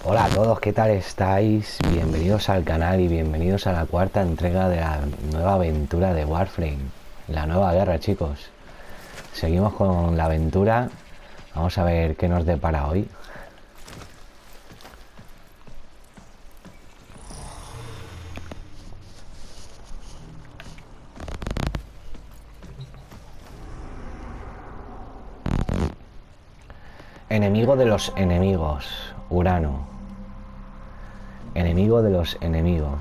Hola a todos, ¿qué tal estáis? Bienvenidos al canal y bienvenidos a la cuarta entrega de la nueva aventura de Warframe, la nueva guerra, chicos. Seguimos con la aventura, vamos a ver qué nos depara hoy. Enemigo de los enemigos, Urano. Enemigo de los enemigos.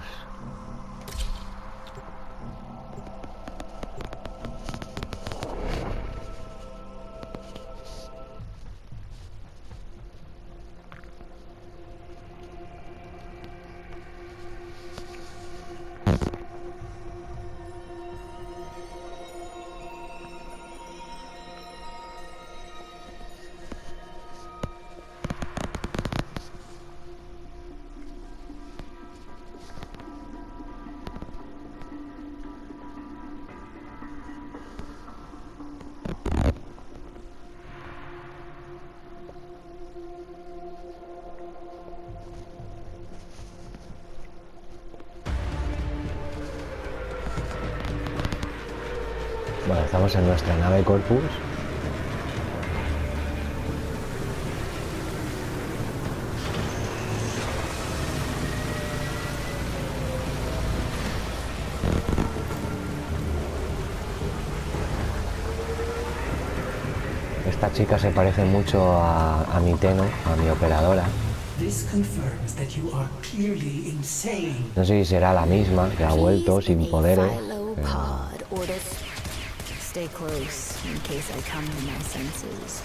Bueno, estamos en nuestra nave Corpus. Esta chica se parece mucho a mi Teno, a mi operadora. No sé si será la misma, que ha vuelto sin poderes. Stay close in case I come to my senses.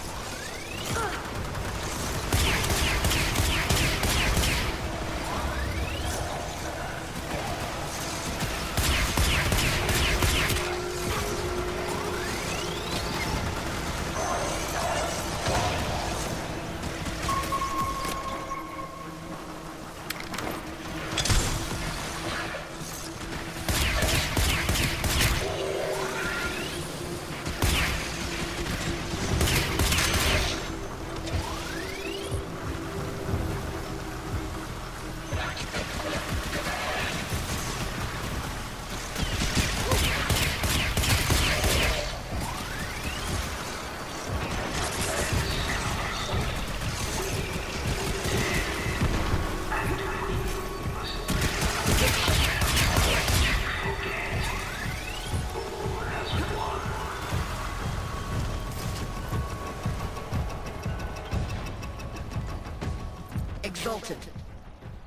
Exalted.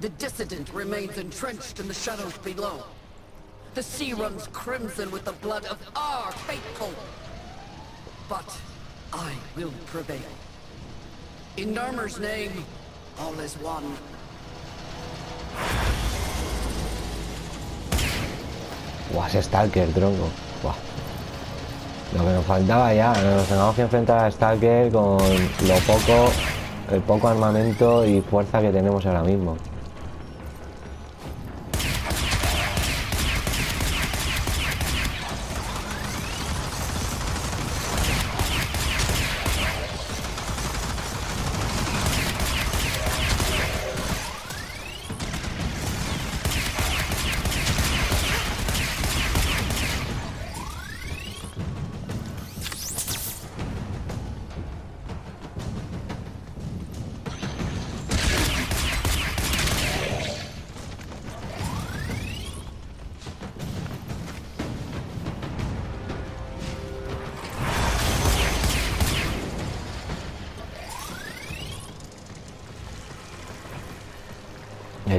The dissident remains entrenched in the shadows below. The sea runs crimson with the blood of our faithful. But I will prevail. In Narmer's name, all is one. Guau, ese Stalker, tronco. Guau. Lo que nos faltaba ya, nos tengamos que enfrentar a Stalker con el poco armamento y fuerza que tenemos ahora mismo.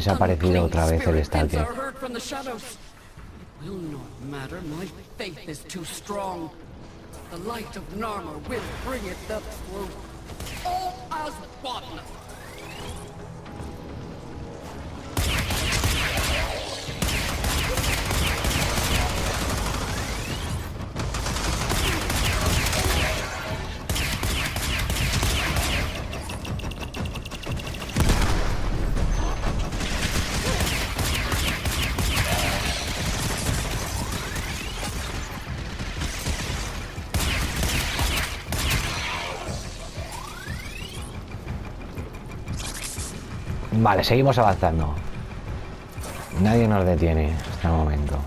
Ha aparecido otra vez el Stalker. The light of Narmer will bring it the through. All as one. Vale, seguimos avanzando. Nadie nos detiene hasta el momento.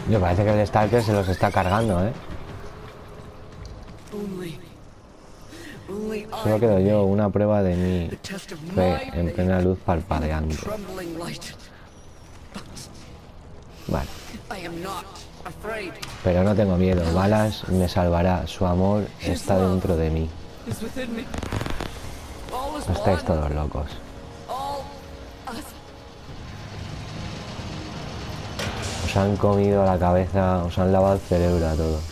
Yo parece que el Stalker se los está cargando, ¿eh? Solo quedo yo, una prueba de mi fe en plena luz parpadeante. Vale. Pero no tengo miedo, Balas me salvará, su amor está dentro de mí. No estáis todos locos. Os han comido la cabeza, os han lavado el cerebro a todos.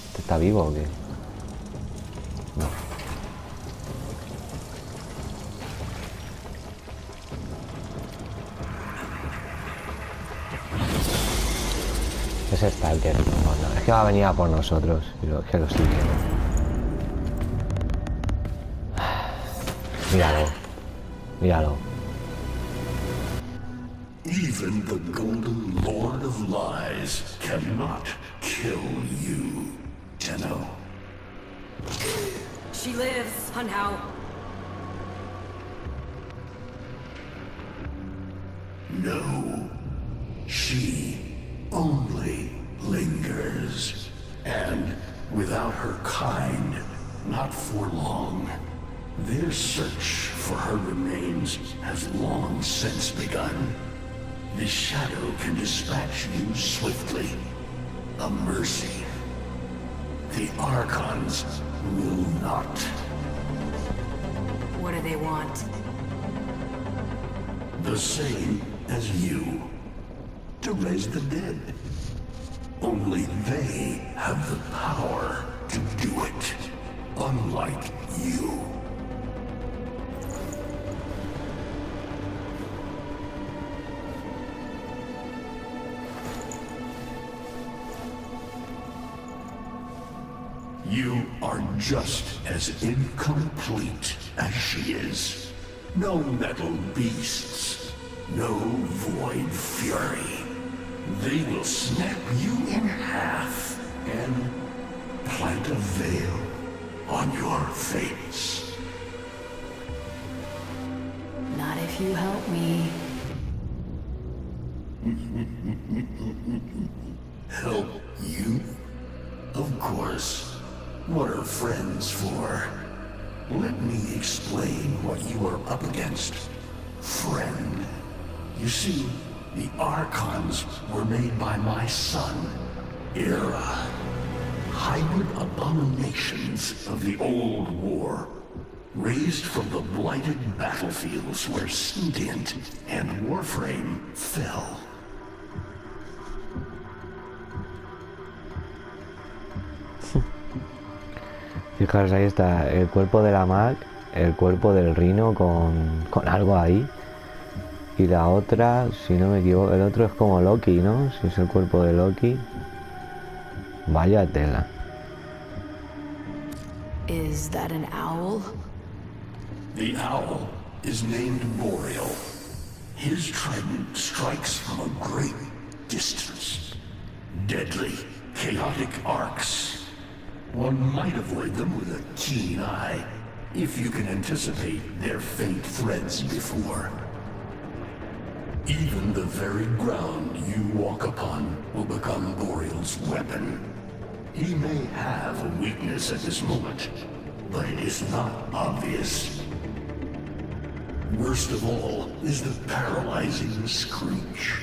¿Este está vivo o qué? No. Es Stalker. No, es que va a venir a por nosotros. Es que lo estoy viendo. Míralo. Míralo. Even the golden lord of lies cannot kill you, Tenno. She lives, Hunhow. No, she only lingers. And without her kind, not for long. Their search for her remains has long since begun. The shadow can dispatch you swiftly. A mercy. The Archons will not. What do they want? The same as you. To raise the dead. Only they have the power to do it. Unlike you. You are just as incomplete as she is. No metal beasts, no void fury. They will snap you in half and plant a veil on your face. Not if you help me. Help you? Of course. What are friends for? Let me explain what you are up against, friend. You see, the Archons were made by my son, Guerra. Hybrid abominations of the old war, raised from the blighted battlefields where Sentient and Warframe fell. Fijaros, ahí está el cuerpo de la Mac, el cuerpo del Rhino con algo ahí. Y la otra, si no me equivoco, el otro es como Loki, ¿no? Si es el cuerpo de Loki. Vaya tela. Is that an owl? The owl is named Boreal. His trident strikes from a great distance. Deadly, chaotic arcs. One might avoid them with a keen eye, if you can anticipate their faint threads before. Even the very ground you walk upon will become Boreal's weapon. He may have a weakness at this moment, but it is not obvious. Worst of all is the paralyzing screech.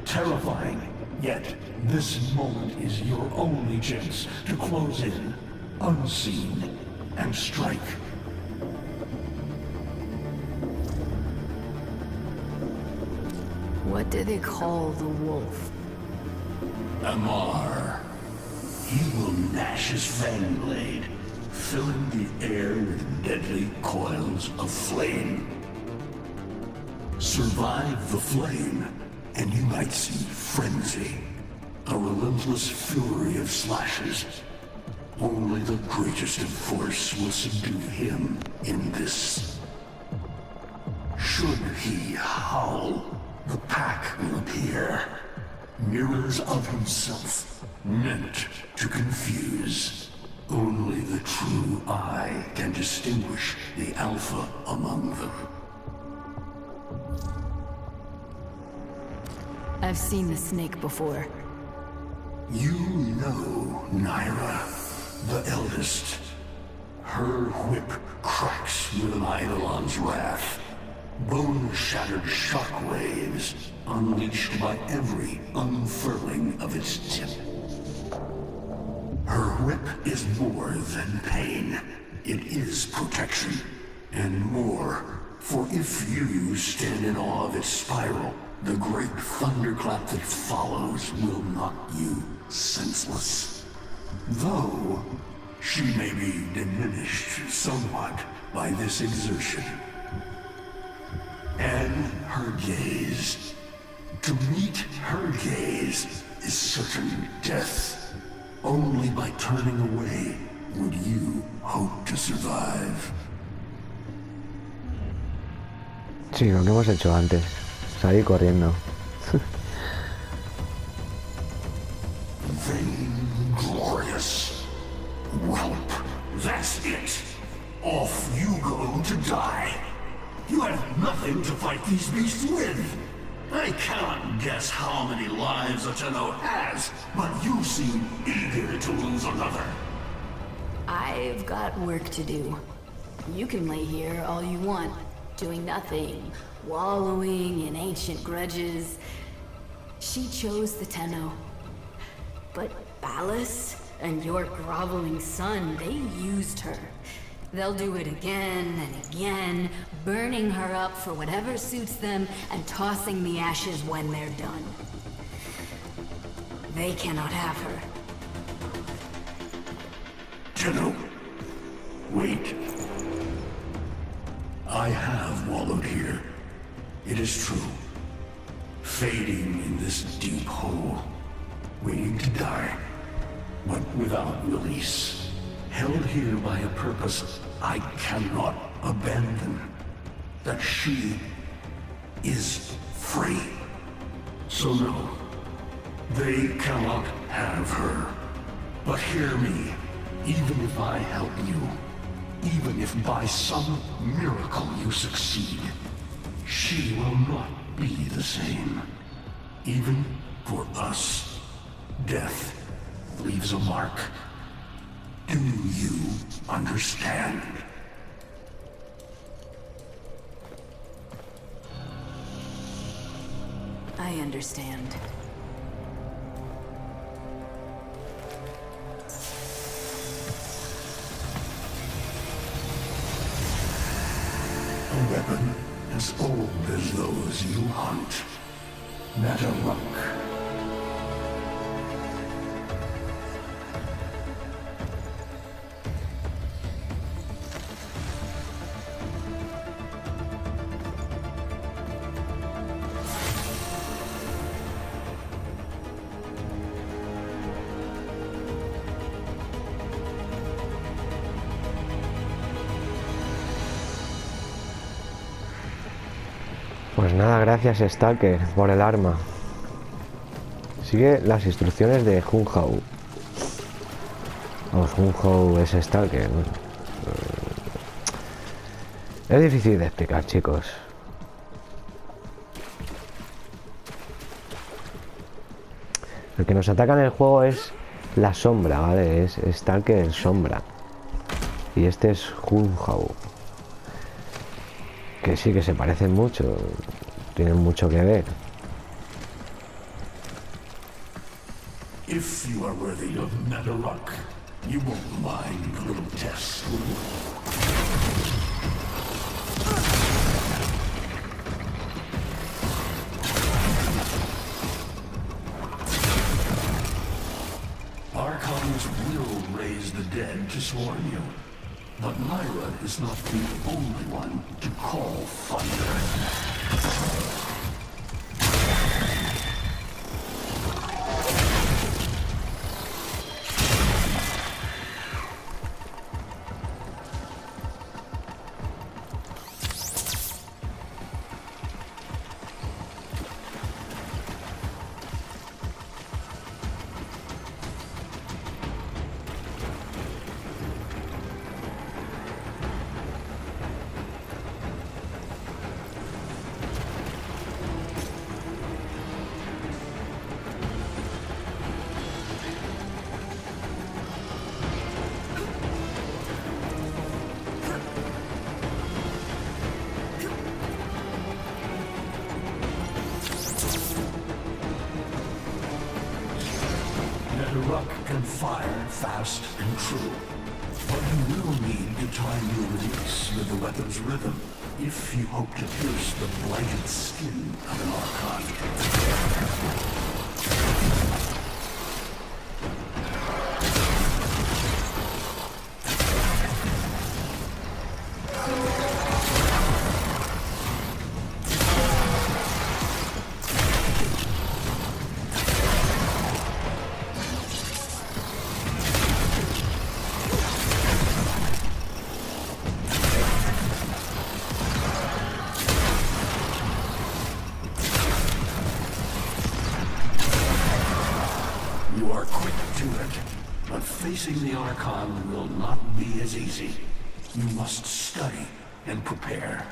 Terrifying, Yet, this moment is your only chance to close in, unseen, and strike. What do they call the wolf? Amar. He will gnash his fang blade, filling the air with deadly coils of flame. Survive the flame, and you might see frenzy, a relentless fury of slashes. Only the greatest of force will subdue him in this. Should he howl, the pack will appear. Mirrors of himself, meant to confuse. Only the true eye can distinguish the alpha among them. I've seen the snake before. You know Nueva, the eldest. Her whip cracks with an Eidolon's wrath. Bone-shattered shockwaves unleashed by every unfurling of its tip. Her whip is more than pain. It is protection, and more. For if you stand in awe of its spiral, the great thunderclap that follows will knock you senseless. Though she may be diminished somewhat by this exertion. And her gaze. To meet her gaze is certain death. Only by turning away would you hope to survive. Sí, lo que hemos hecho antes. Salir corriendo. Vainglorious. Whelp, that's it. Off you go to die. You have nothing to fight these beasts with. I cannot guess how many lives a Tenno has, but you seem eager to lose another. I've got work to do. You can lay here all you want, doing nothing, wallowing in ancient grudges. She chose the Tenno. But Ballas and your groveling son, they used her. They'll do it again and again, burning her up for whatever suits them and tossing the ashes when they're done. They cannot have her. Tenno, wait. I have wallowed here. It is true. Fading in this deep hole, waiting to die, but without release. Held here by a purpose I cannot abandon. That she is free. So no, they cannot have her. But hear me, even if I help you, even if by some miracle you succeed, she will not be the same. Even for us, death leaves a mark. Do you understand? I understand. A weapon as old as those you hunt. Mataruk. Pues nada, gracias Stalker por el arma. Sigue las instrucciones de Junhao. Vamos, Junhao es Stalker. Bueno, es difícil de explicar, chicos. El que nos ataca en el juego es la sombra, ¿vale? Es Stalker en sombra. Y este es Junhao. Que sí, que se parecen mucho. Tienen mucho que ver. If you are worthy of Netherrock, you won't mind a little test, will you? Archons will raise the dead to swarm you. But Myra is not the only one to call thunder. Netherrock can fire fast and true, but you will need to time your release with the weapon's rhythm if you hope to pierce the blighted skin of an Archon. You are quick to it, but facing the Archon will not be as easy. You must study and prepare.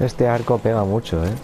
Este arco pega mucho, ¿eh?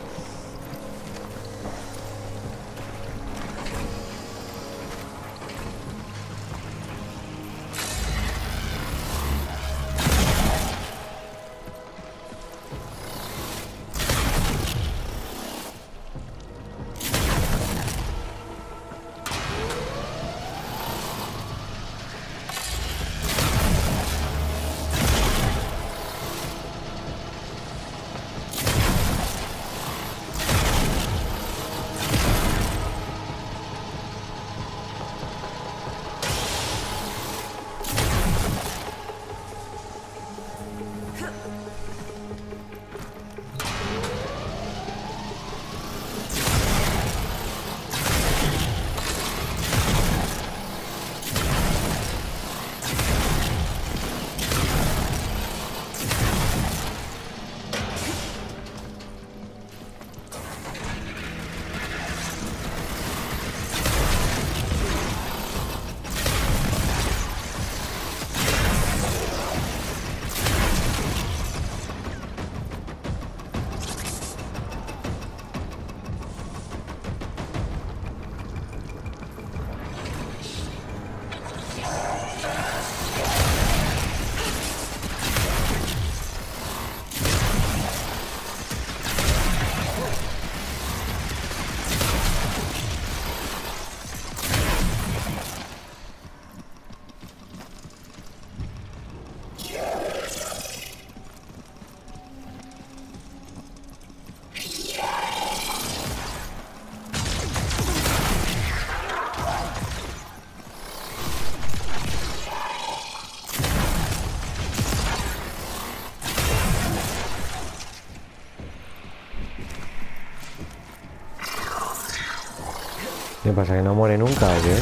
¿Qué pasa? ¿Que no muere nunca o qué?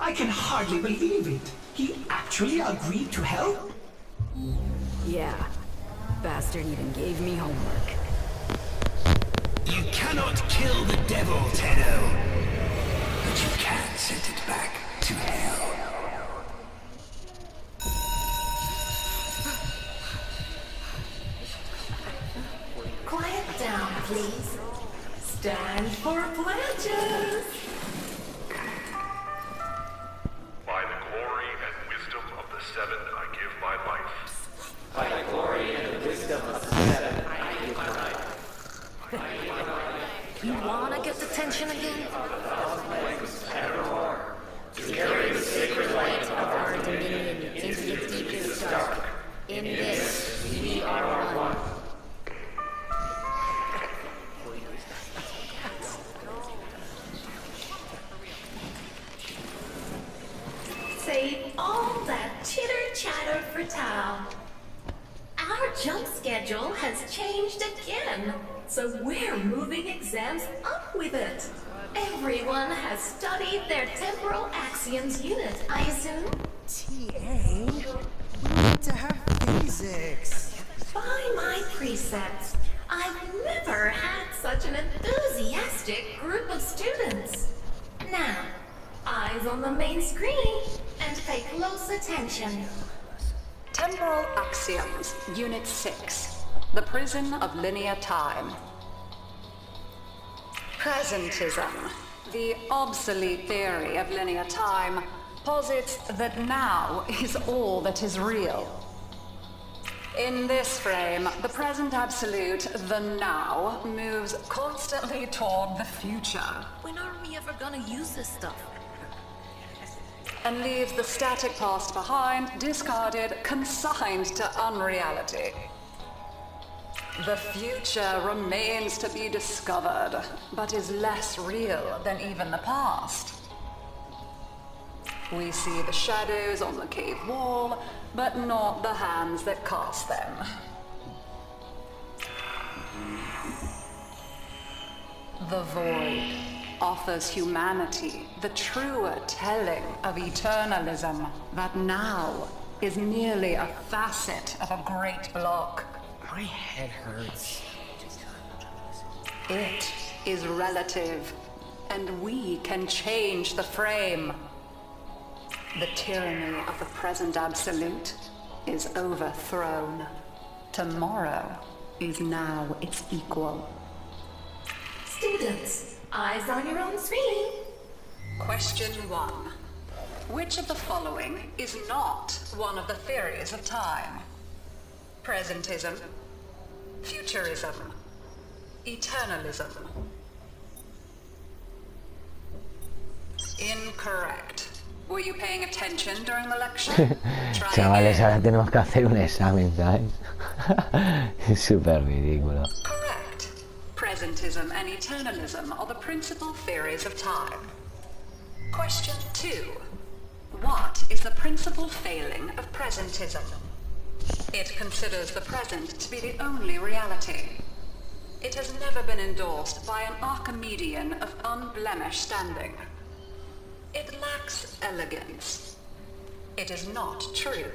I can hardly believe it. He actually agreed to help? Yeah. Bastard even gave me homework. You cannot kill the devil, Tenno. But you can send it back to hell. Quiet down, please. Stand for pledges. By the glory and wisdom of the Seven, I give my life. You wanna get the tension again? In this, we are one. Save all that chitter-chatter for Tao. Our jump schedule has changed again, so we're moving exams up with it. Everyone has studied their temporal axioms unit, I assume? TA? We need to have physics. By my precepts, I've never had such an enthusiastic group of students. Now, eyes on the main screen and pay close attention. Temporal Axioms, Unit 6. The Prison of Linear Time. Presentism, the obsolete theory of linear time, posits that now is all that is real. In this frame, the present absolute, the now, moves constantly toward the future. When are we ever gonna use this stuff? And leaves the static past behind, discarded, consigned to unreality. The future remains to be discovered, but is less real than even the past. We see the shadows on the cave wall, but not the hands that cast them. The void offers humanity the truer telling of eternalism that now is merely a facet of a great block. My head hurts. It is relative, and we can change the frame. The tyranny of the present absolute is overthrown. Tomorrow is now its equal. Students, eyes on your own screen. Question 1. Which of the following is not one of the theories of time? Presentism, futurism, eternalism. Incorrect. Were you paying attention during the lecture? Try Chavales, again. ahora tenemos que hacer un examen, ¿sabes? Es súper ridículo. Correct. Presentism and eternalism are the principal theories of time. Question 2. What is the principal failing of presentism? It considers the present to be the only reality. It has never been endorsed by an Archimedean of unblemished standing. It lacks elegance. It is not true.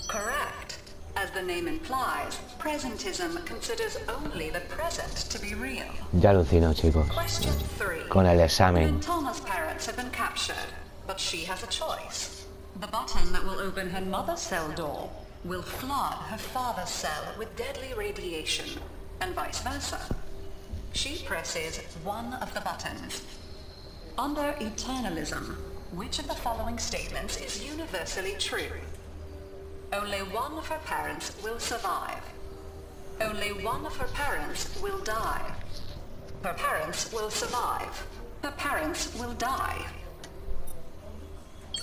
Correct. As the name implies, presentism considers only the present to be real. Ya alucino, chicos. Question 3. Con el examen. Lintana's parents have been captured, but she has a choice. The button that will open her mother's cell door will flood her father's cell with deadly radiation, and vice versa. She presses one of the buttons. Under eternalism, which of the following statements is universally true? Only one of her parents will survive. Only one of her parents will die. Her parents will survive. Her parents will die.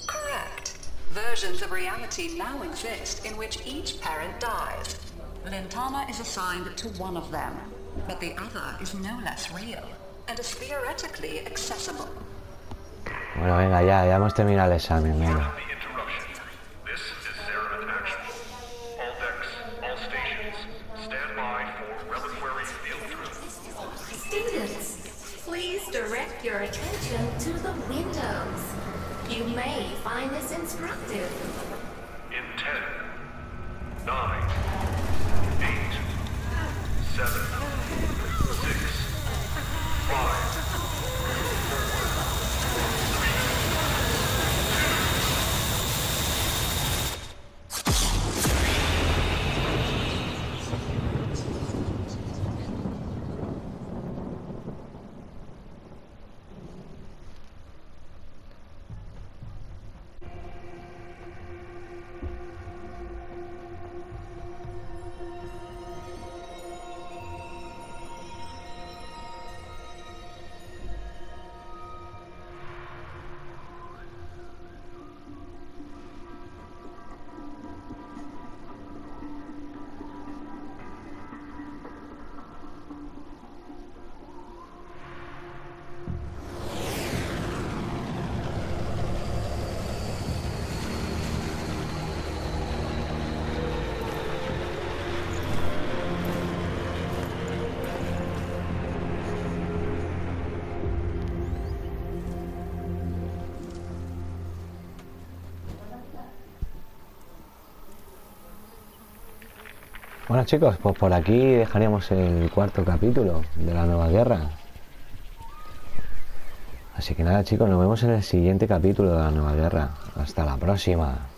Correct. Versions of reality now exist in which each parent dies. Lintana is assigned to one of them, but the other is no less real and is theoretically accessible. Bueno, venga, ya hemos terminado el examen, venga. The interruption. This is Zera in action. All decks, all stations, stand by for reliquary field drill. direct your attention to the windows. You may find this instructive. In 10, 9, 8, 7, 6, 5, 4, 3, Bueno chicos, pues por aquí dejaríamos el cuarto capítulo de la nueva guerra. Así que nada chicos, nos vemos en el siguiente capítulo de la nueva guerra. Hasta la próxima.